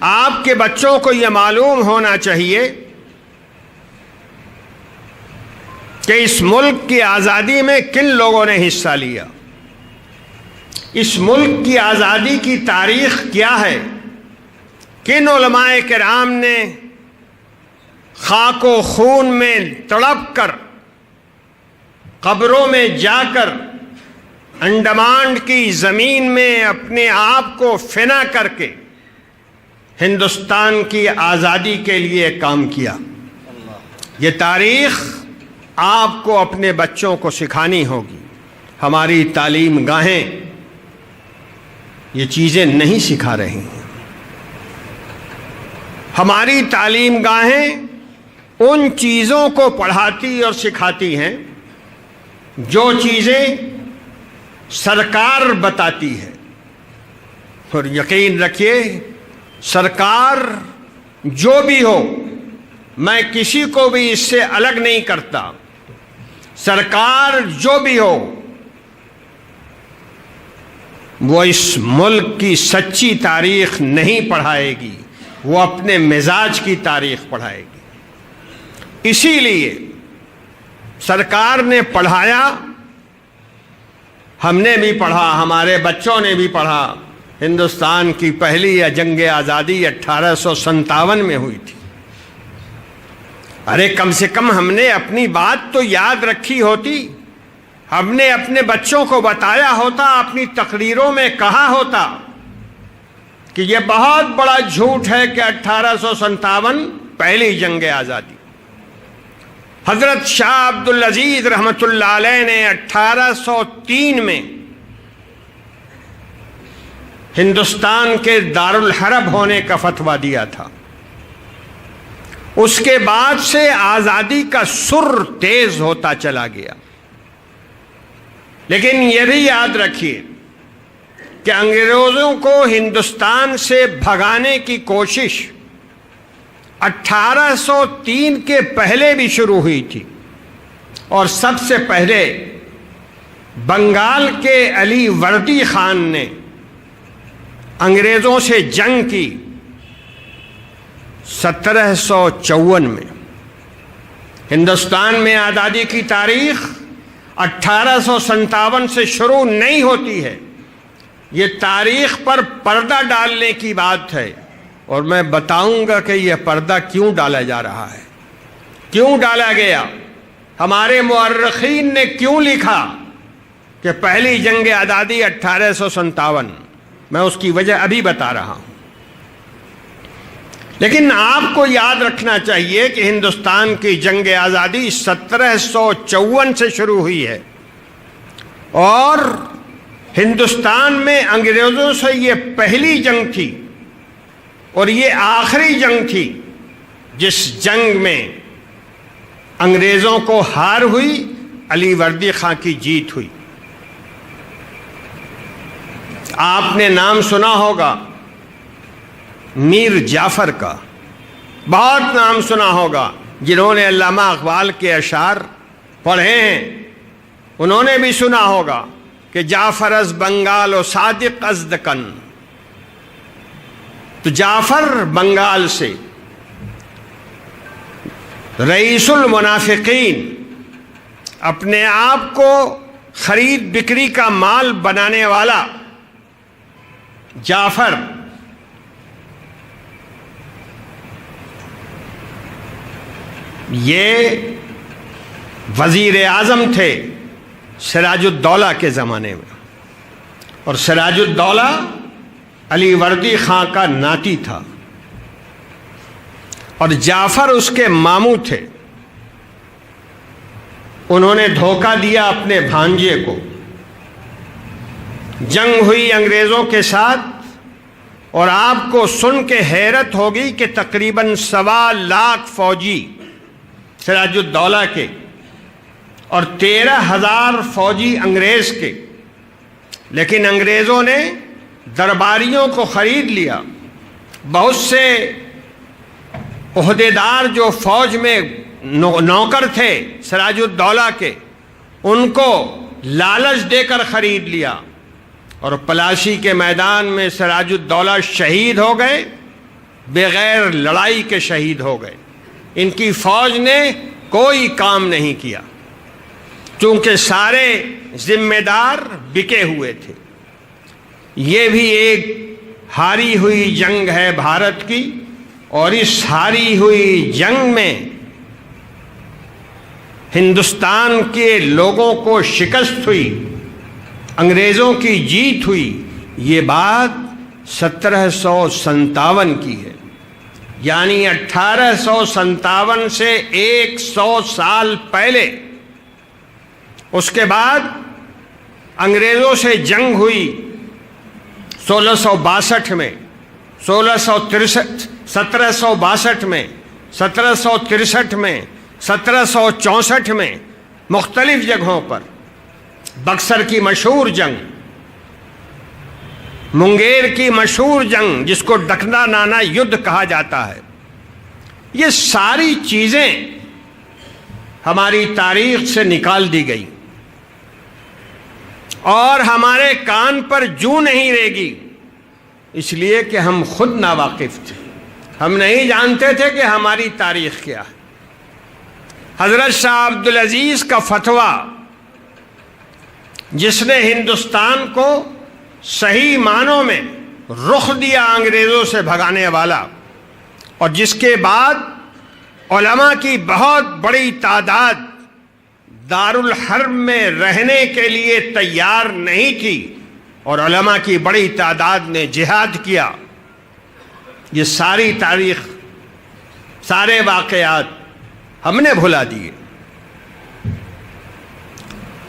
آپ کے بچوں کو یہ معلوم ہونا چاہیے کہ اس ملک کی آزادی میں کن لوگوں نے حصہ لیا، اس ملک کی آزادی کی تاریخ کیا ہے، کن علماء کرام نے خاک و خون میں تڑپ کر، قبروں میں جا کر، انڈمان کی زمین میں اپنے آپ کو فنا کر کے ہندوستان کی آزادی کے لیے کام کیا۔ یہ تاریخ آپ کو اپنے بچوں کو سکھانی ہوگی۔ ہماری تعلیم گاہیں یہ چیزیں نہیں سکھا رہی ہیں۔ ہماری تعلیم گاہیں ان چیزوں کو پڑھاتی اور سکھاتی ہیں جو چیزیں سرکار بتاتی ہے، اور یقین رکھیے سرکار جو بھی ہو، میں کسی کو بھی اس سے الگ نہیں کرتا، سرکار جو بھی ہو وہ اس ملک کی سچی تاریخ نہیں پڑھائے گی، وہ اپنے مزاج کی تاریخ پڑھائے گی۔ اسی لیے سرکار نے پڑھایا، ہم نے بھی پڑھا، ہمارے بچوں نے بھی پڑھا۔ ہندوستان کی پہلی جنگ آزادی 1857 میں ہوئی تھی۔ ارے کم سے کم ہم نے اپنی بات تو یاد رکھی ہوتی، ہم نے اپنے بچوں کو بتایا ہوتا، اپنی تقریروں میں کہا ہوتا کہ یہ بہت بڑا جھوٹ ہے کہ 1857 پہلی جنگ آزادی۔ حضرت شاہ عبدالعزیز رحمۃ اللہ علیہ نے 1803 میں ہندوستان کے دارالحرب ہونے کا فتویٰ دیا تھا۔ اس کے بعد سے آزادی کا سر تیز ہوتا چلا گیا، لیکن یہ بھی یاد رکھیے کہ انگریزوں کو ہندوستان سے بھگانے کی کوشش 1803 کے پہلے بھی شروع ہوئی تھی، اور سب سے پہلے بنگال کے علی وردی خان نے انگریزوں سے جنگ کی 1754 میں۔ ہندوستان میں آزادی کی تاریخ 1857 سے شروع نہیں ہوتی ہے، یہ تاریخ پر پردہ ڈالنے کی بات ہے، اور میں بتاؤں گا کہ یہ پردہ کیوں ڈالا جا رہا ہے، کیوں ڈالا گیا، ہمارے مورخین نے کیوں لکھا کہ پہلی جنگ آزادی 1857۔ میں اس کی وجہ ابھی بتا رہا ہوں، لیکن آپ کو یاد رکھنا چاہیے کہ ہندوستان کی جنگ آزادی 1754 سے شروع ہوئی ہے، اور ہندوستان میں انگریزوں سے یہ پہلی جنگ تھی اور یہ آخری جنگ تھی جس جنگ میں انگریزوں کو ہار ہوئی، علی وردی خان کی جیت ہوئی۔ آپ نے نام سنا ہوگا میر جعفر کا، بہت نام سنا ہوگا، جنہوں نے علامہ اقبال کے اشعار پڑھے ہیں انہوں نے بھی سنا ہوگا کہ جعفر از بنگال و صادق از دکن۔ تو جعفر بنگال سے، رئیس المنافقین، اپنے آپ کو خرید بکری کا مال بنانے والا جعفر، یہ وزیر اعظم تھے سراج الدولہ کے زمانے میں، اور سراج الدولہ علی وردی خان کا ناتی تھا، اور جعفر اس کے ماموں تھے۔ انہوں نے دھوکہ دیا اپنے بھانجے کو، جنگ ہوئی انگریزوں کے ساتھ، اور آپ کو سن کے حیرت ہوگی کہ تقریباً 1.25 لاکھ فوجی سراج الدولہ کے اور 13,000 فوجی انگریز کے، لیکن انگریزوں نے درباریوں کو خرید لیا۔ بہت سے عہدیدار جو فوج میں نوکر تھے سراج الدولہ کے، ان کو لالچ دے کر خرید لیا، اور پلاشی کے میدان میں سراج الدولہ شہید ہو گئے، بغیر لڑائی کے شہید ہو گئے. ان کی فوج نے کوئی کام نہیں کیا چونکہ سارے ذمہ دار بکے ہوئے تھے. یہ بھی ایک ہاری ہوئی جنگ ہے بھارت کی, اور اس ہاری ہوئی جنگ میں ہندوستان کے لوگوں کو شکست ہوئی, انگریزوں کی جیت ہوئی. یہ بات 1757 کی ہے, یعنی 1857 سے 100 سال پہلے. اس کے بعد انگریزوں سے جنگ ہوئی 1662 میں, 1762 میں, 1763 میں, 1764 میں, مختلف جگہوں پر. بکسر کی مشہور جنگ, منگیر کی مشہور جنگ جس کو ڈکنا نانا یدھ کہا جاتا ہے. یہ ساری چیزیں ہماری تاریخ سے نکال دی گئی اور ہمارے کان پر جوں نہیں رہے گی, اس لیے کہ ہم خود ناواقف تھے. ہم نہیں جانتے تھے کہ ہماری تاریخ کیا ہے. حضرت شاہ عبدالعزیز کا فتویٰ, جس نے ہندوستان کو صحیح معنوں میں رخ دیا انگریزوں سے بھگانے والا, اور جس کے بعد علماء کی بہت بڑی تعداد دارالحرب میں رہنے کے لیے تیار نہیں تھی اور علماء کی بڑی تعداد نے جہاد کیا. یہ ساری تاریخ, سارے واقعات ہم نے بھلا دیے.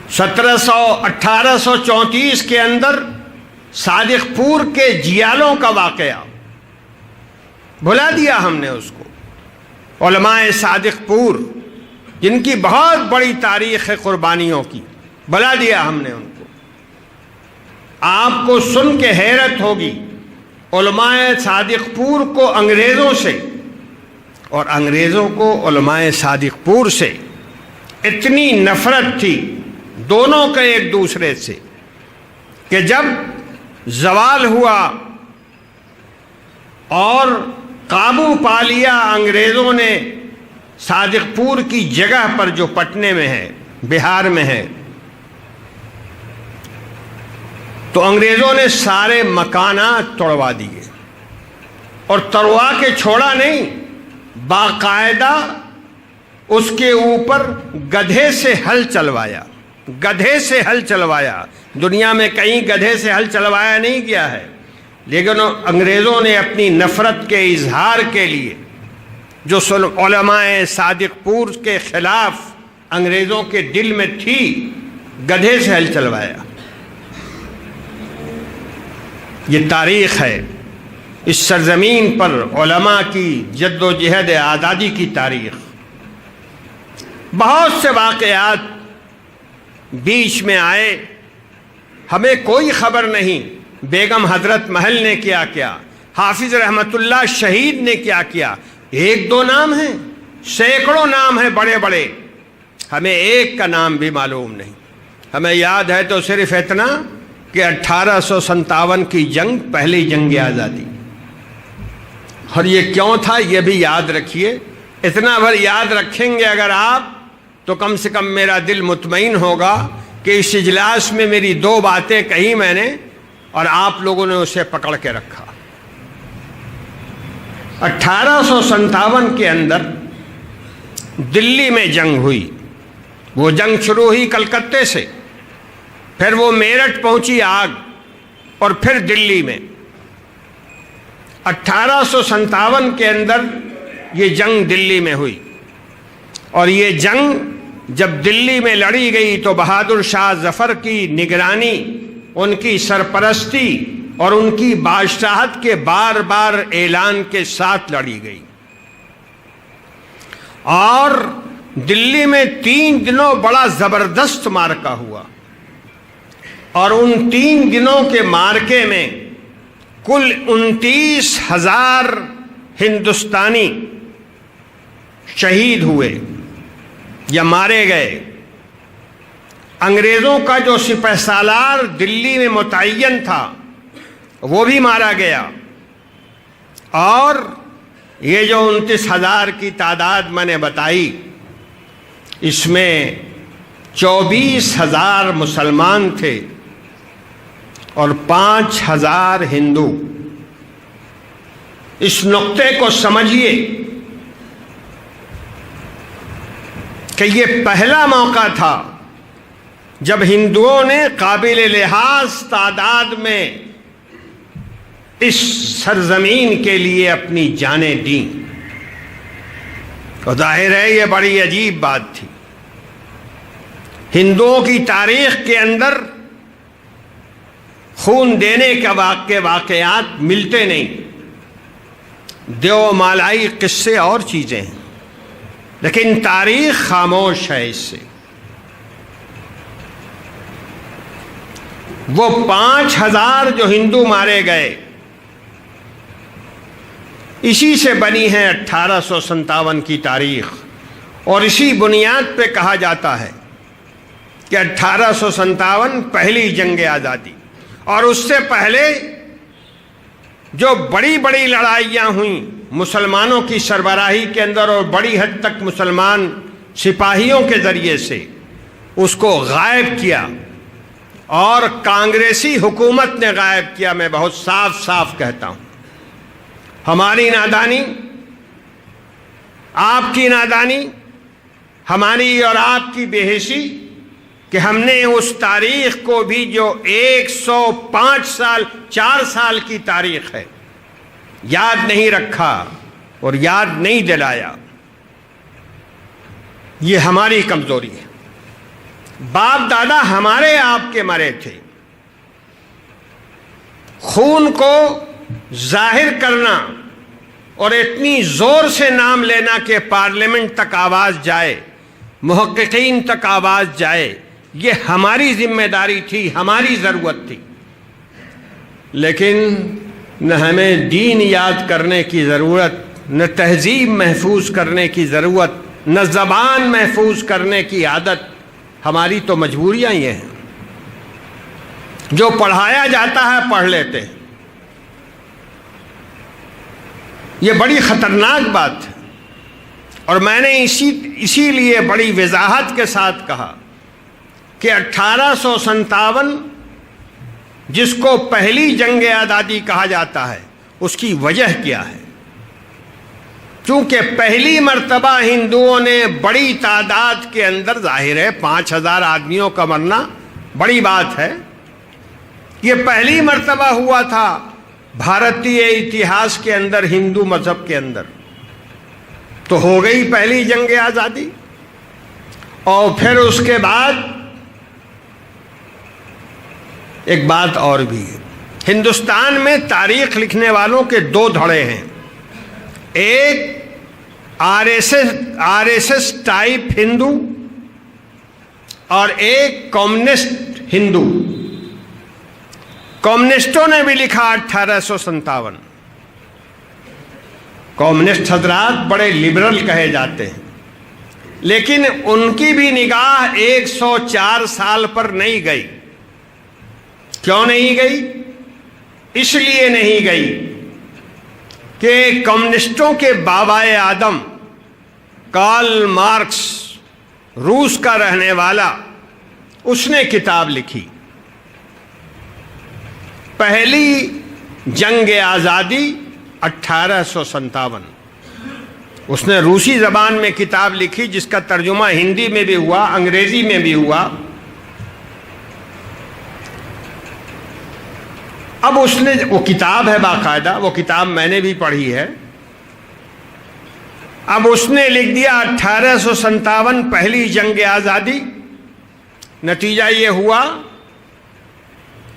1834 کے اندر صادق پور کے جیالوں کا واقعہ بھلا دیا ہم نے اس کو. علماء صادق پور جن کی بہت بڑی تاریخ ہے قربانیوں کی, بھلا دیا ہم نے ان کو. آپ کو سن کے حیرت ہوگی, علماء صادق پور کو انگریزوں سے اور انگریزوں کو علماء صادق پور سے اتنی نفرت تھی دونوں کے ایک دوسرے سے کہ جب زوال ہوا اور قابو پا لیا انگریزوں نے صادق پور کی جگہ پر جو پٹنے میں ہے, بہار میں ہے, تو انگریزوں نے سارے مکانات توڑوا دیے اور توڑوا کے چھوڑا نہیں, باقاعدہ اس کے اوپر گدھے سے ہل چلوایا. گدھے سے ہل چلوایا. دنیا میں کہیں گدھے سے ہل چلوایا نہیں گیا ہے, لیکن انگریزوں نے اپنی نفرت کے اظہار کے لیے جو علماء صادق پور کے خلاف انگریزوں کے دل میں تھی, گدھے سے ہل چلوایا. یہ تاریخ ہے. اس سرزمین پر علماء کی جد و جہد آزادی کی تاریخ. بہت سے واقعات بیچ میں آئے, ہمیں کوئی خبر نہیں. بیگم حضرت محل نے کیا کیا, حافظ رحمت اللہ شہید نے کیا کیا. ایک دو نام ہیں, سینکڑوں نام ہیں بڑے بڑے, ہمیں ایک کا نام بھی معلوم نہیں. ہمیں یاد ہے تو صرف اتنا کہ 1857 کی جنگ پہلی جنگ آزادی, اور یہ کیوں تھا یہ بھی یاد رکھیے. اتنا بھر یاد رکھیں گے اگر آپ, تو کم سے کم میرا دل مطمئن ہوگا کہ اس اجلاس میں میری دو باتیں کہی میں نے اور آپ لوگوں نے اسے پکڑ کے رکھا. 1857 کے اندر دلی میں جنگ ہوئی. وہ جنگ شروع ہوئی کلکتے سے, پھر وہ میرٹھ پہنچی آگ, اور پھر دلی میں. 1857 کے اندر یہ جنگ دلی میں ہوئی, اور یہ جنگ جب دلی میں لڑی گئی تو بہادر شاہ ظفر کی نگرانی, ان کی سرپرستی اور ان کی بادشاہت کے بار بار اعلان کے ساتھ لڑی گئی. اور دلی میں 3 دنوں بڑا زبردست معرکہ ہوا, اور ان 3 دنوں کے معرکے میں کل 29,000 ہندوستانی شہید ہوئے یا مارے گئے. انگریزوں کا جو سپہ سالار دلی میں متعین تھا وہ بھی مارا گیا, اور یہ جو 29,000 کی تعداد میں نے بتائی، اس میں 24,000 مسلمان تھے اور 5,000 ہندو۔ اس نقطے کو سمجھیے کہ یہ پہلا موقع تھا جب ہندوؤں نے قابل لحاظ تعداد میں اس سرزمین کے لیے اپنی جانیں دیں، اور ظاہر ہے یہ بڑی عجیب بات تھی۔ ہندوؤں کی تاریخ کے اندر خون دینے کا واقعات ملتے نہیں، دیو مالائی قصے اور چیزیں ہیں، لیکن تاریخ خاموش ہے اس سے۔ وہ 5,000 جو ہندو مارے گئے، اسی سے بنی ہے 1857 کی تاریخ، اور اسی بنیاد پہ کہا جاتا ہے کہ 1857 پہلی جنگ آزادی، اور اس سے پہلے جو بڑی بڑی لڑائیاں ہوئیں مسلمانوں کی سربراہی کے اندر اور بڑی حد تک مسلمان سپاہیوں کے ذریعے سے، اس کو غائب کیا، اور کانگریسی حکومت نے غائب کیا۔ میں بہت صاف صاف کہتا ہوں، ہماری نادانی، آپ کی نادانی، ہماری اور آپ کی بے حسی کہ ہم نے اس تاریخ کو بھی جو 105 سال 4 سال کی تاریخ ہے یاد نہیں رکھا اور یاد نہیں دلایا۔ یہ ہماری کمزوری ہے۔ باپ دادا ہمارے آپ کے مرے تھے۔ خون کو ظاہر کرنا اور اتنی زور سے نام لینا کہ پارلیمنٹ تک آواز جائے، محققین تک آواز جائے، یہ ہماری ذمہ داری تھی، ہماری ضرورت تھی۔ لیکن نہ ہمیں دین یاد کرنے کی ضرورت، نہ تہذیب محفوظ کرنے کی ضرورت، نہ زبان محفوظ کرنے کی عادت۔ ہماری تو مجبوریاں یہ ہیں، جو پڑھایا جاتا ہے پڑھ لیتے ہیں۔ یہ بڑی خطرناک بات ہے، اور میں نے اسی لیے بڑی وضاحت کے ساتھ کہا کہ 1857 جس کو پہلی جنگ آزادی کہا جاتا ہے، اس کی وجہ کیا ہے؟ چونکہ پہلی مرتبہ ہندوؤں نے بڑی تعداد کے اندر، ظاہر ہے 5,000 آدمیوں کا مرنا بڑی بات ہے، یہ پہلی مرتبہ ہوا تھا بھارتی اتہاس کے اندر، ہندو مذہب کے اندر، تو ہو گئی پہلی جنگ آزادی۔ اور پھر اس کے بعد ایک بات اور بھی ہے، ہندوستان میں تاریخ لکھنے والوں کے 2 دھڑے ہیں، ایک آر ایس ایس ٹائپ ہندو اور ایک کمیونسٹ ہندو۔ کمیونسٹوں نے بھی لکھا 1857۔ کمیونسٹ حضرات بڑے لبرل کہے جاتے ہیں، لیکن ان کی بھی نگاہ 104 سال پر نہیں گئی۔ کیوں نہیں گئی؟ اس لیے نہیں گئی کہ کمیونسٹوں کے بابائے آدم کارل مارکس، روس کا رہنے والا، اس نے کتاب لکھی پہلی جنگ آزادی 1857۔ اس نے روسی زبان میں کتاب لکھی جس کا ترجمہ ہندی میں بھی ہوا، انگریزی میں بھی ہوا۔ اب اس نے، وہ کتاب ہے باقاعدہ، وہ کتاب میں نے بھی پڑھی ہے۔ اب اس نے لکھ دیا 1857 پہلی جنگ آزادی۔ نتیجہ یہ ہوا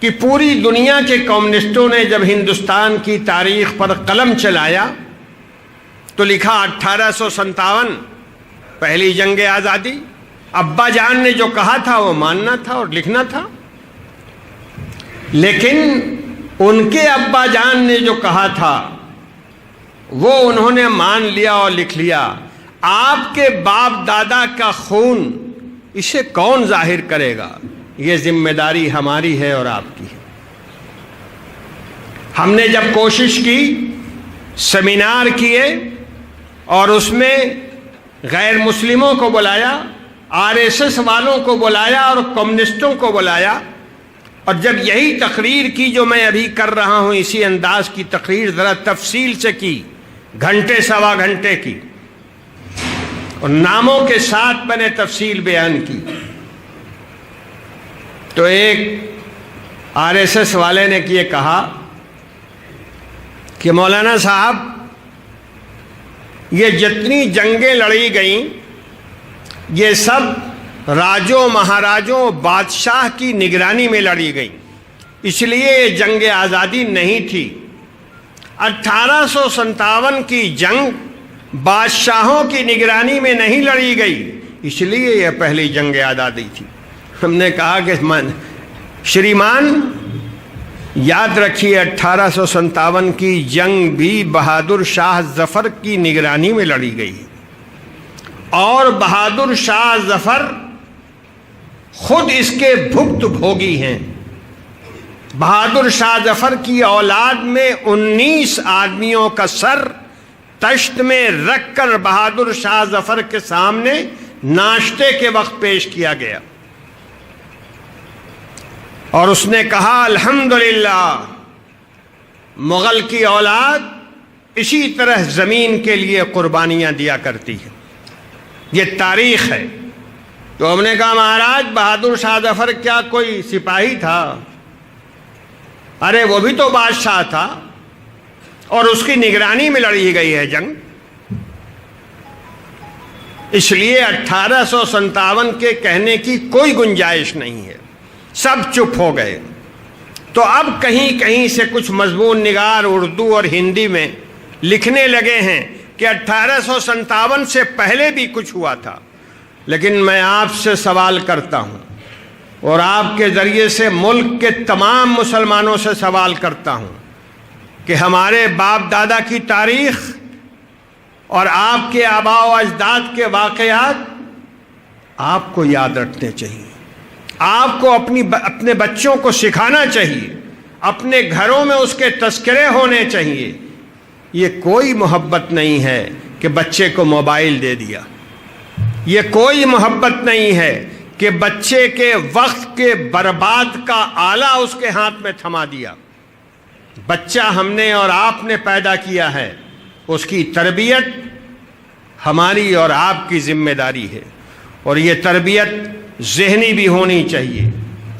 کہ پوری دنیا کے کمیونسٹوں نے جب ہندوستان کی تاریخ پر قلم چلایا تو لکھا 1857 پہلی جنگ آزادی۔ ابا جان نے جو کہا تھا وہ ماننا تھا اور لکھنا تھا، لیکن ان کے ابا جان نے جو کہا تھا وہ انہوں نے مان لیا اور لکھ لیا۔ آپ کے باپ دادا کا خون اسے کون ظاہر کرے گا؟ یہ ذمہ داری ہماری ہے اور آپ کی ہے۔ ہم نے جب کوشش کی، سیمینار کیے، اور اس میں غیر مسلموں کو بلایا، RSS والوں کو بلایا اور کمیونسٹوں کو بلایا، اور جب یہی تقریر کی جو میں ابھی کر رہا ہوں، اسی انداز کی تقریر ذرا تفصیل سے کی، گھنٹے سوا گھنٹے کی، اور ناموں کے ساتھ میں نے تفصیل بیان کی، تو ایک RSS والے نے یہ کہا کہ مولانا صاحب یہ جتنی جنگیں لڑی گئیں یہ سب راجوں مہاراجوں بادشاہ کی نگرانی میں لڑی گئیں، اس لیے یہ جنگ آزادی نہیں تھی۔ 1857 کی جنگ بادشاہوں کی نگرانی میں نہیں لڑی گئی، اس لیے یہ پہلی جنگ آزادی تھی۔ ہم نے کہا کہ شریمان یاد رکھیے 1857 کی جنگ بھی بہادر شاہ ظفر کی نگرانی میں لڑی گئی، اور بہادر شاہ ظفر خود اس کے بھگت بھوگی ہیں۔ بہادر شاہ ظفر کی اولاد میں 19 آدمیوں کا سر تشت میں رکھ کر بہادر شاہ ظفر کے سامنے ناشتے کے وقت پیش کیا گیا، اور اس نے کہا الحمدللہ مغل کی اولاد اسی طرح زمین کے لیے قربانیاں دیا کرتی ہے، یہ تاریخ ہے۔ تو ہم نے کہا مہاراج بہادر شاہ ظفر کیا کوئی سپاہی تھا؟ ارے وہ بھی تو بادشاہ تھا، اور اس کی نگرانی میں لڑی گئی ہے جنگ، اس لیے 1857 کے کہنے کی کوئی گنجائش نہیں ہے۔ سب چپ ہو گئے۔ تو اب کہیں کہیں سے کچھ مضمون نگار اردو اور ہندی میں لکھنے لگے ہیں کہ 1857 سے پہلے بھی کچھ ہوا تھا، لیکن میں آپ سے سوال کرتا ہوں، اور آپ کے ذریعے سے ملک کے تمام مسلمانوں سے سوال کرتا ہوں کہ ہمارے باپ دادا کی تاریخ اور آپ کے آباء و اجداد کے واقعات آپ کو یاد رکھنے چاہیے، آپ کو اپنے بچوں کو سکھانا چاہیے، اپنے گھروں میں اس کے تذکرے ہونے چاہیے۔ یہ کوئی محبت نہیں ہے کہ بچے کو موبائل دے دیا، یہ کوئی محبت نہیں ہے کہ بچے کے وقت کے برباد کا آلہ اس کے ہاتھ میں تھما دیا۔ بچہ ہم نے اور آپ نے پیدا کیا ہے، اس کی تربیت ہماری اور آپ کی ذمہ داری ہے، اور یہ تربیت ذہنی بھی ہونی چاہیے،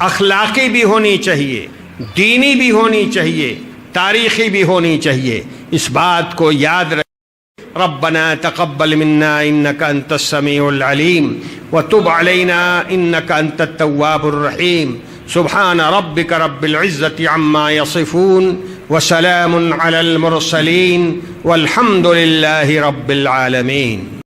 اخلاقی بھی ہونی چاہیے، دینی بھی ہونی چاہیے، تاریخی بھی ہونی چاہیے۔ اس بات کو یاد رکھیں۔ ربنا تقبل منا انك انت السميع العليم وتب علينا انك انت التواب الرحيم۔ سبحان ربك رب العزة عما يصفون وسلام على المرسلين والحمد لله رب العالمين۔